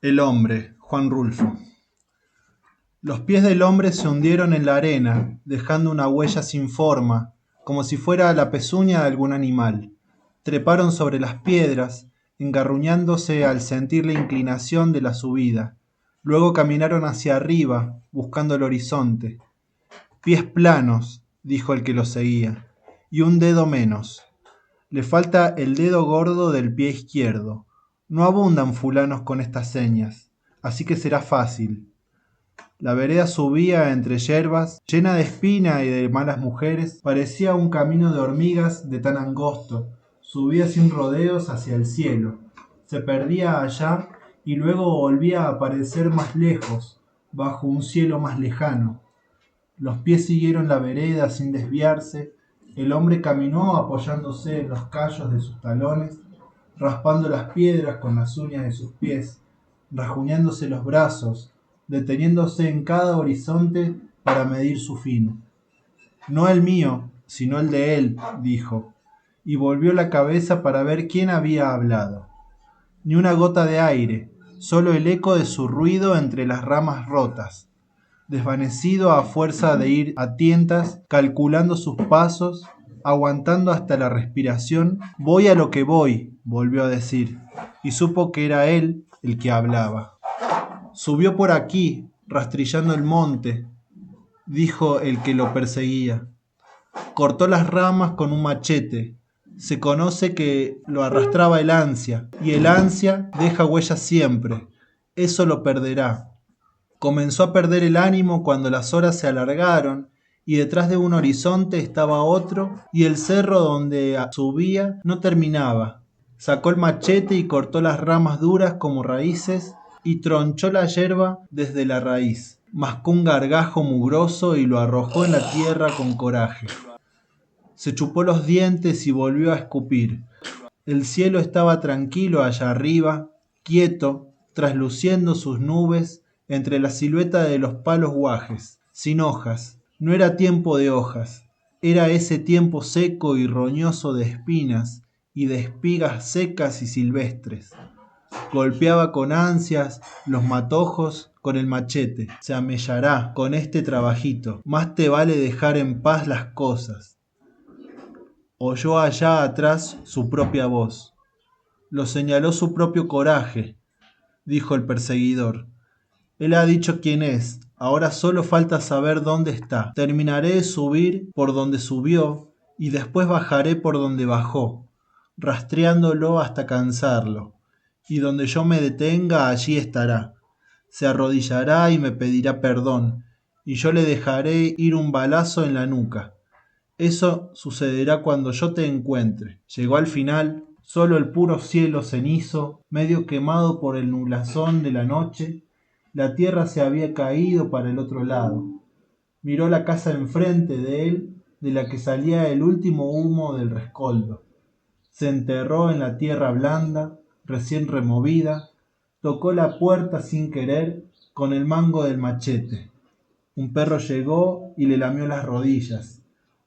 El hombre, Juan Rulfo. Los pies del hombre se hundieron en la arena, dejando una huella sin forma, como si fuera la pezuña de algún animal. Treparon sobre las piedras, engarruñándose al sentir la inclinación de la subida. Luego caminaron hacia arriba, buscando el horizonte. Pies planos, dijo el que los seguía, y un dedo menos. Le falta el dedo gordo del pie izquierdo. No abundan fulanos con estas señas, así que será fácil. La vereda subía entre yerbas, llena de espina y de malas mujeres, parecía un camino de hormigas de tan angosto, subía sin rodeos hacia el cielo, se perdía allá y luego volvía a aparecer más lejos, bajo un cielo más lejano. Los pies siguieron la vereda sin desviarse, el hombre caminó apoyándose en los callos de sus talones, raspando las piedras con las uñas de sus pies, rajuñándose los brazos, deteniéndose en cada horizonte para medir su fin. No el mío, sino el de él, dijo, y volvió la cabeza para ver quién había hablado. Ni una gota de aire, solo el eco de su ruido entre las ramas rotas. Desvanecido a fuerza de ir a tientas, calculando sus pasos, aguantando hasta la respiración, voy a lo que voy, volvió a decir, y supo que era él el que hablaba. Subió por aquí, rastrillando el monte, dijo el que lo perseguía. Cortó las ramas con un machete. Se conoce que lo arrastraba el ansia, y el ansia deja huellas siempre. Eso lo perderá. Comenzó a perder el ánimo cuando las horas se alargaron y detrás de un horizonte estaba otro y el cerro donde subía no terminaba. Sacó el machete y cortó las ramas duras como raíces y tronchó la yerba desde la raíz. Mascó un gargajo mugroso y lo arrojó en la tierra con coraje. Se chupó los dientes y volvió a escupir. El cielo estaba tranquilo allá arriba, quieto, trasluciendo sus nubes entre la silueta de los palos guajes, sin hojas. No era tiempo de hojas, era ese tiempo seco y roñoso de espinas y de espigas secas y silvestres. Golpeaba con ansias los matojos con el machete. Se amellará con este trabajito. Más te vale dejar en paz las cosas. Oyó allá atrás su propia voz. Lo señaló su propio coraje, dijo el perseguidor. Él ha dicho quién es, ahora solo falta saber dónde está. Terminaré de subir por donde subió y después bajaré por donde bajó, rastreándolo hasta cansarlo. Y donde yo me detenga, allí estará. Se arrodillará y me pedirá perdón, y yo le dejaré ir un balazo en la nuca. Eso sucederá cuando yo te encuentre. Llegó al final, solo el puro cielo cenizo, medio quemado por el nublazón de la noche. La tierra se había caído para el otro lado. Miró la casa enfrente de él, de la que salía el último humo del rescoldo. Se enterró en la tierra blanda, recién removida, tocó la puerta sin querer con el mango del machete. Un perro llegó y le lamió las rodillas.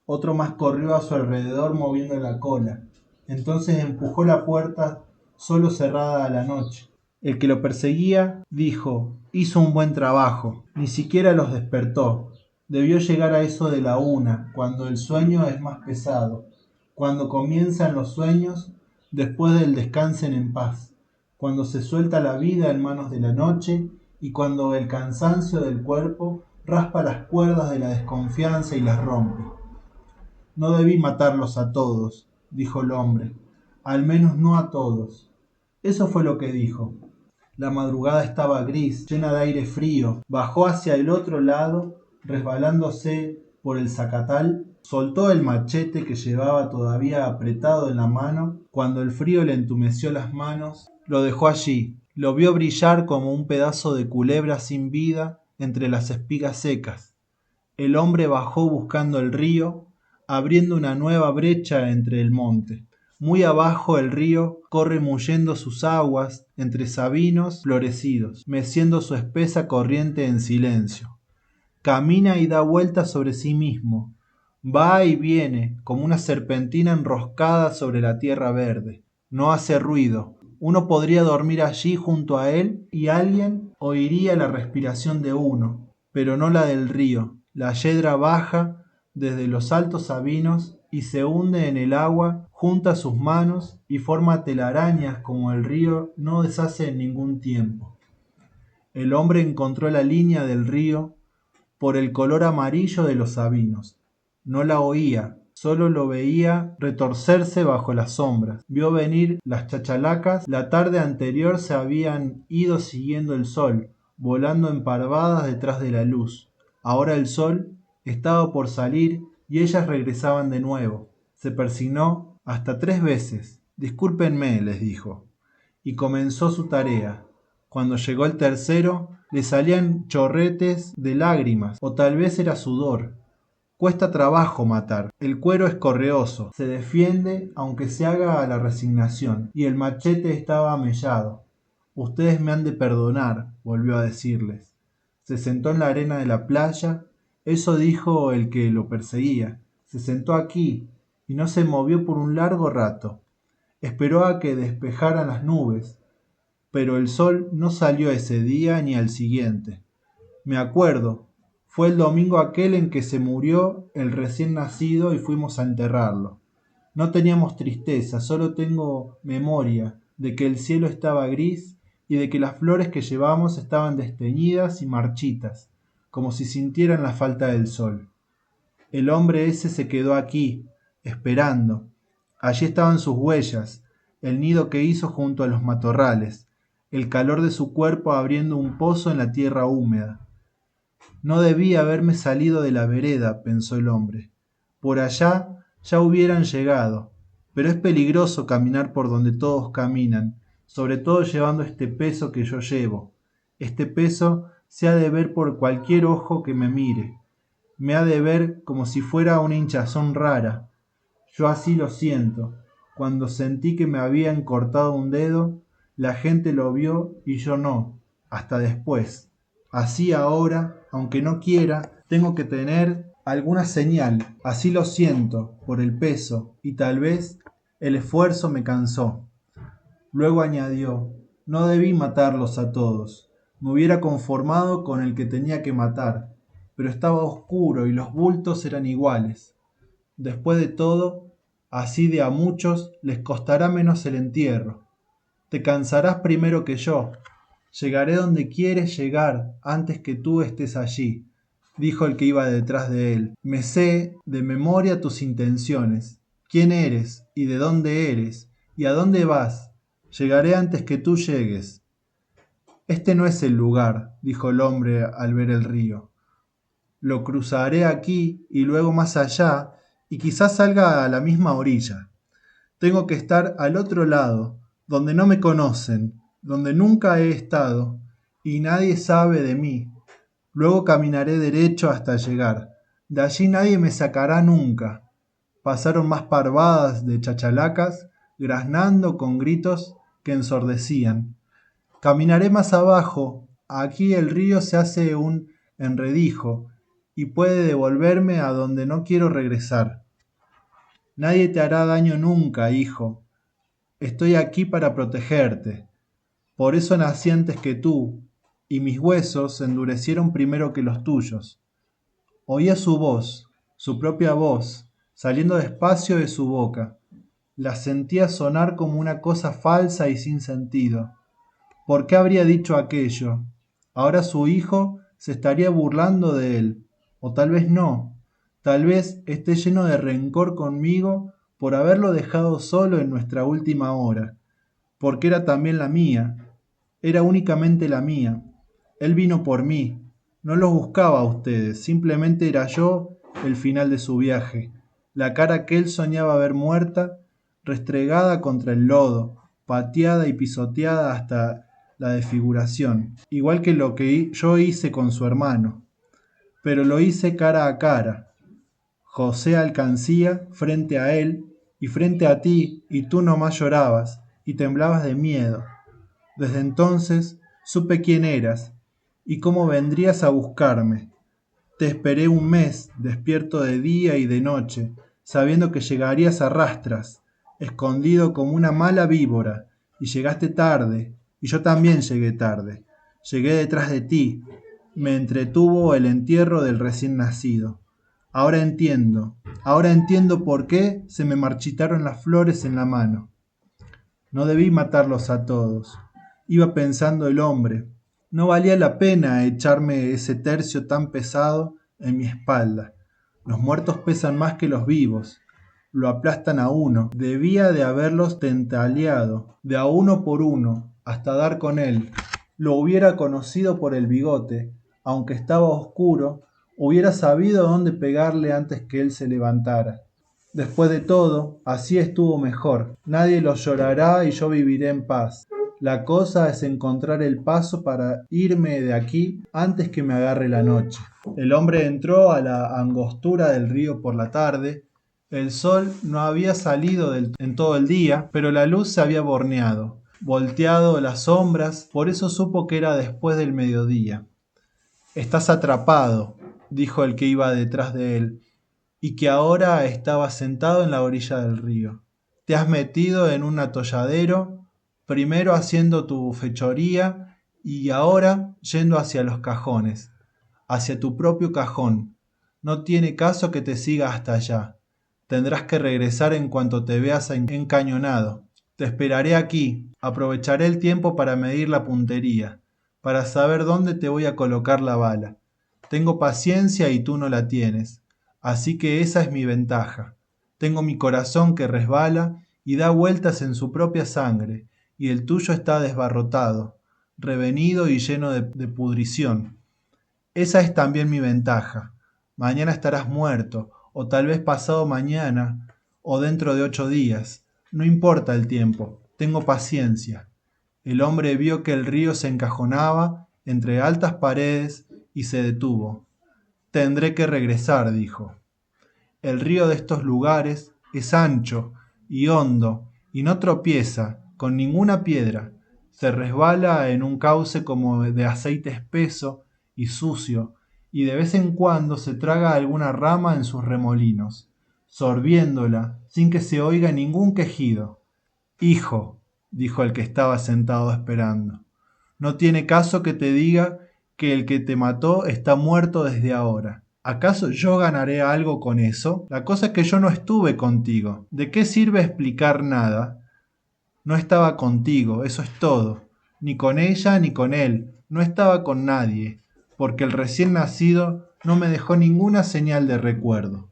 Otro más corrió a su alrededor moviendo la cola. Entonces empujó la puerta solo cerrada a la noche. El que lo perseguía dijo, hizo un buen trabajo, ni siquiera los despertó. Debió llegar a eso de la 1, cuando el sueño es más pesado, cuando comienzan los sueños, después del descansen en paz, cuando se suelta la vida en manos de la noche y cuando el cansancio del cuerpo raspa las cuerdas de la desconfianza y las rompe. No debí matarlos a todos, dijo el hombre, al menos no a todos. Eso fue lo que dijo. La madrugada estaba gris, llena de aire frío. Bajó hacia el otro lado, resbalándose por el zacatal, soltó el machete que llevaba todavía apretado en la mano. Cuando el frío le entumeció las manos, lo dejó allí. Lo vio brillar como un pedazo de culebra sin vida entre las espigas secas. El hombre bajó buscando el río, abriendo una nueva brecha entre el monte. Muy abajo el río corre muyendo sus aguas entre sabinos florecidos, meciendo su espesa corriente en silencio. Camina y da vueltas sobre sí mismo, va y viene como una serpentina enroscada sobre la tierra verde. No hace ruido, Uno podría dormir allí junto a él y alguien oiría la respiración de uno, pero no la del río. La yedra baja desde los altos sabinos y se hunde en el agua, junta sus manos y forma telarañas como el río no deshace en ningún tiempo. El hombre encontró la línea del río por el color amarillo de los sabinos. No la oía, solo lo veía retorcerse bajo las sombras. Vio venir las chachalacas. La tarde anterior se habían ido siguiendo el sol, volando en parvadas detrás de la luz. Ahora el sol estaba por salir y ellas regresaban de nuevo. Se persignó hasta 3 veces. Discúlpenme, les dijo, y comenzó su tarea. Cuando llegó el tercero, le salían chorretes de lágrimas, o tal vez era sudor. Cuesta trabajo matar. El cuero es correoso, se defiende aunque se haga a la resignación, y el machete estaba mellado. Ustedes me han de perdonar, volvió a decirles. Se sentó en la arena de la playa. Eso dijo el que lo perseguía. Se sentó aquí, y no se movió por un largo rato. Esperó a que despejaran las nubes, pero el sol no salió ese día ni al siguiente. Me acuerdo, fue el domingo aquel en que se murió el recién nacido y fuimos a enterrarlo. No teníamos tristeza, solo tengo memoria de que el cielo estaba gris y de que las flores que llevamos estaban desteñidas y marchitas, como si sintieran la falta del sol. El hombre ese se quedó aquí, esperando. Allí estaban sus huellas, el nido que hizo junto a los matorrales, el calor de su cuerpo abriendo un pozo en la tierra húmeda. No debía haberme salido de la vereda, pensó el hombre. Por allá ya hubieran llegado, pero es peligroso caminar por donde todos caminan, sobre todo llevando este peso que yo llevo. Este peso se ha de ver por cualquier ojo que me mire. Me ha de ver como si fuera una hinchazón rara. Yo así lo siento. Cuando sentí que me habían cortado un dedo, la gente lo vio y yo no, hasta después. Así ahora, aunque no quiera, tengo que tener alguna señal. Así lo siento, por el peso, y tal vez el esfuerzo me cansó. Luego añadió, no debí matarlos a todos. Me hubiera conformado con el que tenía que matar, pero estaba oscuro y los bultos eran iguales. Después de todo, así de a muchos les costará menos el entierro. Te cansarás primero que yo. Llegaré donde quieres llegar antes que tú estés allí, dijo el que iba detrás de él. Me sé de memoria tus intenciones, quién eres y de dónde eres y a dónde vas. Llegaré antes que tú llegues. Este no es el lugar, dijo el hombre al ver el río. Lo cruzaré aquí y luego más allá, y quizás salga a la misma orilla. Tengo que estar al otro lado, donde no me conocen, donde nunca he estado, y nadie sabe de mí. Luego caminaré derecho hasta llegar. De allí nadie me sacará nunca. Pasaron más parvadas de chachalacas, graznando con gritos que ensordecían. Caminaré más abajo. Aquí el río se hace un enredijo y puede devolverme a donde no quiero regresar. Nadie te hará daño nunca, hijo. Estoy aquí para protegerte. Por eso nací antes que tú, y mis huesos se endurecieron primero que los tuyos. Oía su voz, su propia voz, saliendo despacio de su boca. La sentía sonar como una cosa falsa y sin sentido. ¿Por qué habría dicho aquello? Ahora su hijo se estaría burlando de él, o tal vez no. Tal vez esté lleno de rencor conmigo por haberlo dejado solo en nuestra última hora, porque era también la mía, era únicamente la mía. Él vino por mí, no los buscaba a ustedes, simplemente era yo el final de su viaje, la cara que él soñaba ver muerta, restregada contra el lodo, pateada y pisoteada hasta la desfiguración, igual que lo que yo hice con su hermano, pero lo hice cara a cara. José Alcancía frente a él y frente a ti, y tú nomás llorabas y temblabas de miedo. Desde entonces supe quién eras y cómo vendrías a buscarme. Te esperé un mes, despierto de día y de noche, sabiendo que llegarías a rastras, escondido como una mala víbora, y llegaste tarde, y yo también llegué tarde. Llegué detrás de ti, me entretuvo el entierro del recién nacido. Ahora entiendo por qué se me marchitaron las flores en la mano. No debí matarlos a todos. Iba pensando el hombre. No valía la pena echarme ese tercio tan pesado en mi espalda. Los muertos pesan más que los vivos. Lo aplastan a uno. Debía de haberlos tentaleado, de a uno por uno, hasta dar con él. Lo hubiera conocido por el bigote, aunque estaba oscuro, hubiera sabido dónde pegarle antes que él se levantara. Después de todo, así estuvo mejor. Nadie lo llorará y yo viviré en paz. La cosa es encontrar el paso para irme de aquí antes que me agarre la noche. El hombre entró a la angostura del río por la tarde. El sol no había salido en todo el día, pero la luz se había borneado, volteado las sombras, por eso supo que era después del mediodía. Estás atrapado, dijo el que iba detrás de él, y que ahora estaba sentado en la orilla del río. Te has metido en un atolladero, primero haciendo tu fechoría y ahora yendo hacia los cajones, hacia tu propio cajón. No tiene caso que te siga hasta allá. Tendrás que regresar en cuanto te veas encañonado. Te esperaré aquí, aprovecharé el tiempo para medir la puntería, para saber dónde te voy a colocar la bala. Tengo paciencia y tú no la tienes. Así que esa es mi ventaja. Tengo mi corazón que resbala y da vueltas en su propia sangre, y el tuyo está desbarrotado, revenido y lleno de pudrición. Esa es también mi ventaja. Mañana estarás muerto, o tal vez pasado mañana, o dentro de 8 días. No importa el tiempo, tengo paciencia. El hombre vio que el río se encajonaba entre altas paredes y se detuvo. Tendré que regresar, dijo. El río de estos lugares es ancho y hondo y no tropieza con ninguna piedra. Se resbala en un cauce como de aceite espeso y sucio, y de vez en cuando se traga alguna rama en sus remolinos, sorbiéndola sin que se oiga ningún quejido. Hijo, dijo el que estaba sentado esperando, no tiene caso que te diga que el que te mató está muerto desde ahora. ¿Acaso yo ganaré algo con eso? La cosa es que yo no estuve contigo. ¿De qué sirve explicar nada? No estaba contigo, eso es todo. Ni con ella ni con él. No estaba con nadie, porque el recién nacido no me dejó ninguna señal de recuerdo.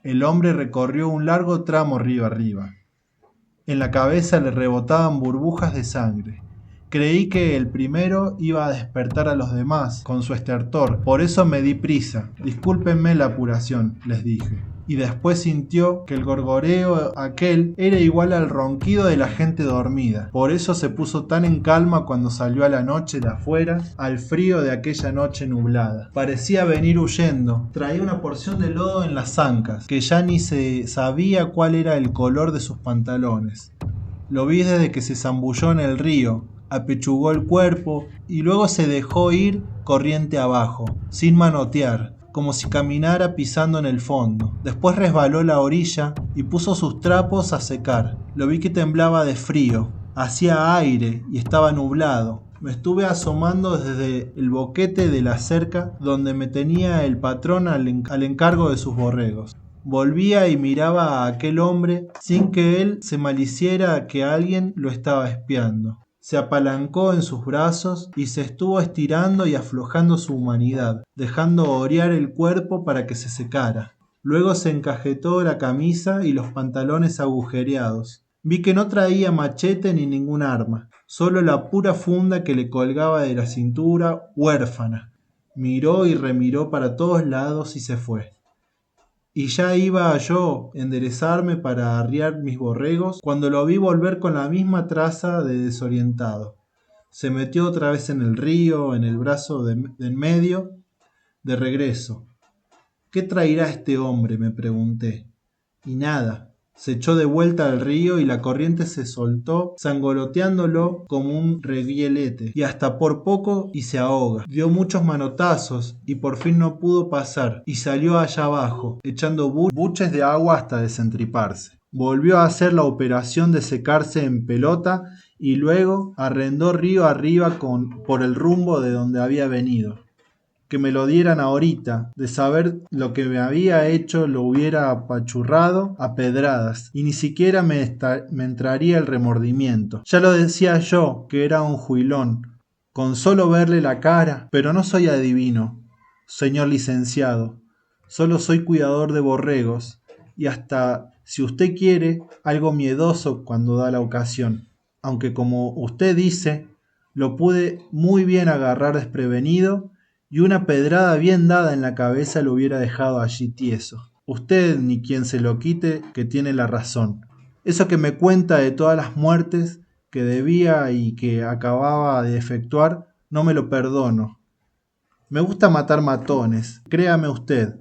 El hombre recorrió un largo tramo río arriba. En la cabeza le rebotaban burbujas de sangre. Creí que el primero iba a despertar a los demás con su estertor, por eso me di prisa. Discúlpenme la apuración, les dije. Y después sintió que el gorgoreo aquel era igual al ronquido de la gente dormida. Por eso se puso tan en calma cuando salió a la noche de afuera, al frío de aquella noche nublada. Parecía venir huyendo. Traía una porción de lodo en las ancas, que ya ni se sabía cuál era el color de sus pantalones. Lo vi desde que se zambulló en el río, apechugó el cuerpo y luego se dejó ir corriente abajo, sin manotear, como si caminara pisando en el fondo. Después resbaló la orilla y puso sus trapos a secar. Lo vi que temblaba de frío, hacía aire y estaba nublado. Me estuve asomando desde el boquete de la cerca donde me tenía el patrón al encargo de sus borregos. Volvía y miraba a aquel hombre sin que él se maliciera que alguien lo estaba espiando. Se apalancó en sus brazos y se estuvo estirando y aflojando su humanidad, dejando orear el cuerpo para que se secara. Luego se encajetó la camisa y los pantalones agujereados. Vi que no traía machete ni ningún arma, solo la pura funda que le colgaba de la cintura, huérfana. Miró y remiró para todos lados y se fue. Y ya iba yo a enderezarme para arriar mis borregos cuando lo vi volver con la misma traza de desorientado. Se metió otra vez en el río, en el brazo de en medio, de regreso. ¿Qué traerá este hombre?, me pregunté. Y nada. Se echó de vuelta al río y la corriente se soltó, zangoloteándolo como un reguielete, y hasta por poco y se ahoga. Dio muchos manotazos y por fin no pudo pasar, y salió allá abajo, echando buches de agua hasta desentriparse. Volvió a hacer la operación de secarse en pelota y luego arrendó río arriba por el rumbo de donde había venido. Que me lo dieran ahorita, de saber lo que me había hecho lo hubiera apachurrado a pedradas, y ni siquiera me entraría el remordimiento. Ya lo decía yo, que era un juilón, con solo verle la cara, pero no soy adivino, señor licenciado, solo soy cuidador de borregos, y hasta, si usted quiere, algo miedoso cuando da la ocasión, aunque como usted dice, lo pude muy bien agarrar desprevenido, y una pedrada bien dada en la cabeza lo hubiera dejado allí tieso. Usted ni quien se lo quite que tiene la razón. Eso que me cuenta de todas las muertes que debía y que acababa de efectuar, no me lo perdono. Me gusta matar matones, créame usted.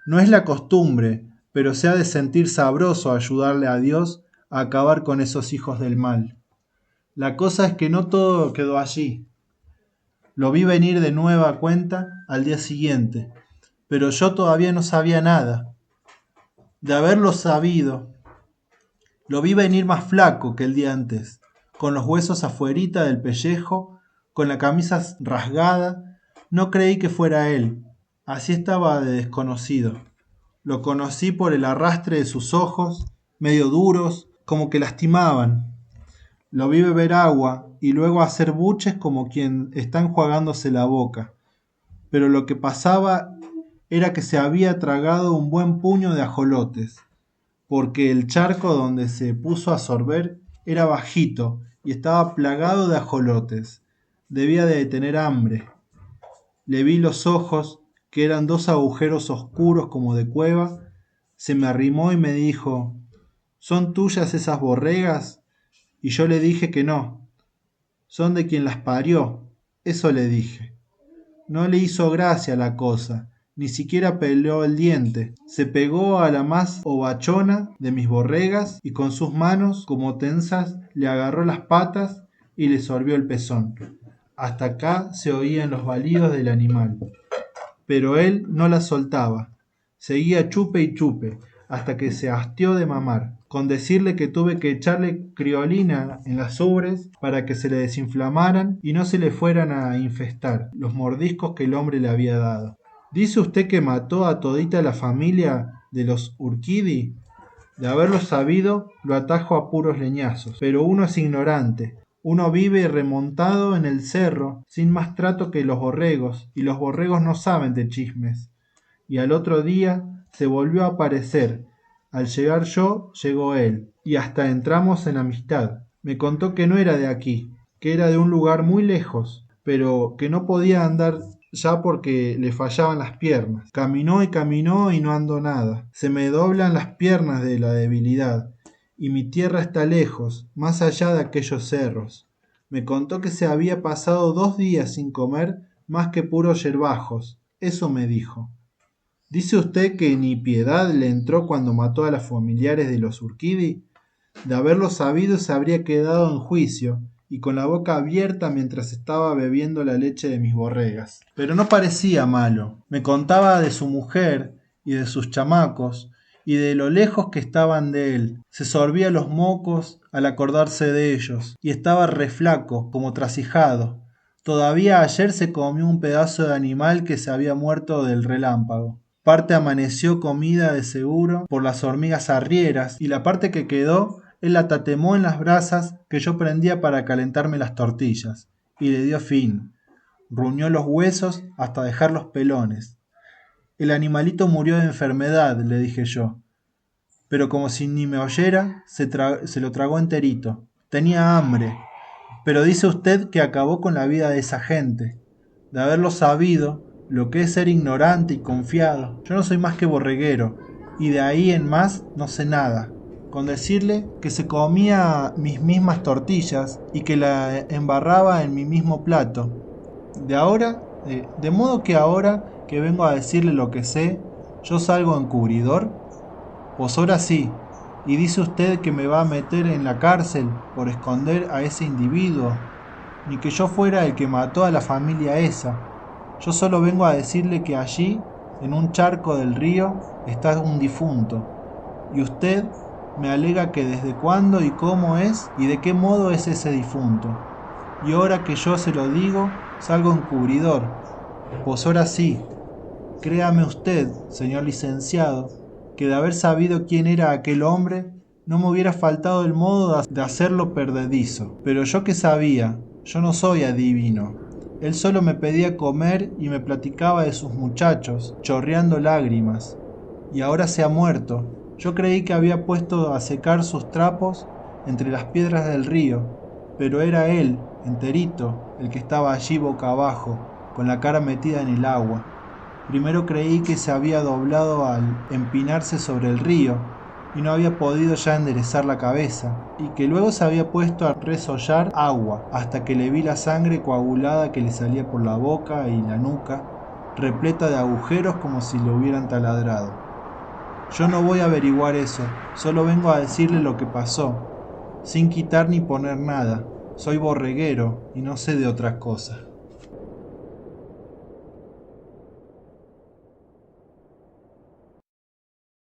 No es la costumbre, pero se ha de sentir sabroso ayudarle a Dios a acabar con esos hijos del mal. La cosa es que no todo quedó allí. Lo vi venir de nueva cuenta al día siguiente, pero yo todavía no sabía nada. De haberlo sabido, lo vi venir más flaco que el día antes, con los huesos afuerita del pellejo, con la camisa rasgada. No creí que fuera él, así estaba de desconocido. Lo conocí por el arrastre de sus ojos, medio duros, como que lastimaban. Lo vi beber agua y luego hacer buches como quien está enjuagándose la boca. Pero lo que pasaba era que se había tragado un buen puño de ajolotes, porque el charco donde se puso a sorber era bajito y estaba plagado de ajolotes. Debía de tener hambre. Le vi los ojos, que eran dos agujeros oscuros como de cueva. Se me arrimó y me dijo: ¿son tuyas esas borregas? Y yo le dije que no. Son de quien las parió, eso le dije. No le hizo gracia la cosa, ni siquiera peló el diente. Se pegó a la más ovachona de mis borregas y con sus manos, como tensas, le agarró las patas y le sorbió el pezón. Hasta acá se oían los balidos del animal. Pero él no la soltaba. Seguía chupe y chupe, hasta que se hastió de mamar, con decirle que tuve que echarle criolina en las ubres para que se le desinflamaran y no se le fueran a infestar los mordiscos que el hombre le había dado. ¿Dice usted que mató a todita la familia de los Urquidi? De haberlo sabido, lo atajo a puros leñazos. Pero uno es ignorante. Uno vive remontado en el cerro, sin más trato que los borregos, y los borregos no saben de chismes. Y al otro día se volvió a aparecer. Al llegar yo, llegó él, y hasta entramos en amistad. Me contó que no era de aquí, que era de un lugar muy lejos, pero que no podía andar ya porque le fallaban las piernas. Caminó y no andó nada. Se me doblan las piernas de la debilidad, y mi tierra está lejos, más allá de aquellos cerros. Me contó que se había pasado 2 días sin comer más que puros yerbajos. Eso me dijo. ¿Dice usted que ni piedad le entró cuando mató a los familiares de los Urquidi? De haberlo sabido se habría quedado en juicio y con la boca abierta mientras estaba bebiendo la leche de mis borregas. Pero no parecía malo. Me contaba de su mujer y de sus chamacos y de lo lejos que estaban de él. Se sorbía los mocos al acordarse de ellos y estaba reflaco, como trasijado. Todavía ayer se comió un pedazo de animal que se había muerto del relámpago. Parte amaneció comida de seguro por las hormigas arrieras y la parte que quedó él la tatemó en las brasas que yo prendía para calentarme las tortillas y le dio fin. Ruñó los huesos hasta dejar los pelones. El animalito murió de enfermedad, le dije yo, pero como si ni me oyera, se lo tragó enterito. Tenía hambre, pero dice usted que acabó con la vida de esa gente. De haberlo sabido, lo que es ser ignorante y confiado. Yo no soy más que borreguero, y de ahí en más no sé nada. Con decirle que se comía mis mismas tortillas y que la embarraba en mi mismo plato. De modo que ahora que vengo a decirle lo que sé, ¿yo salgo encubridor? Pues ahora sí, y dice usted que me va a meter en la cárcel por esconder a ese individuo, ni que yo fuera el que mató a la familia esa. Yo solo vengo a decirle que allí, en un charco del río, está un difunto, y usted Me alega que desde cuándo y cómo es y de qué modo es ese difunto. Y ahora que yo se lo digo, salgo encubridor. Pues ahora sí, créame usted, señor licenciado, que de haber sabido quién era aquel hombre, no me hubiera faltado el modo de hacerlo perdedizo. Pero yo que sabía, yo no soy adivino. Él solo me pedía comer y me platicaba de sus muchachos, chorreando lágrimas. Y ahora se ha muerto. Yo creí que había puesto a secar sus trapos entre las piedras del río, pero era él, enterito, el que estaba allí boca abajo, con la cara metida en el agua. Primero creí que se había doblado al empinarse sobre el río y no había podido ya enderezar la cabeza, y que luego se había puesto a resollar agua hasta que le vi la sangre coagulada que le salía por la boca y la nuca, repleta de agujeros como si lo hubieran taladrado. Yo no voy a averiguar eso, solo vengo a decirle lo que pasó, sin quitar ni poner nada. Soy borreguero y no sé de otras cosas.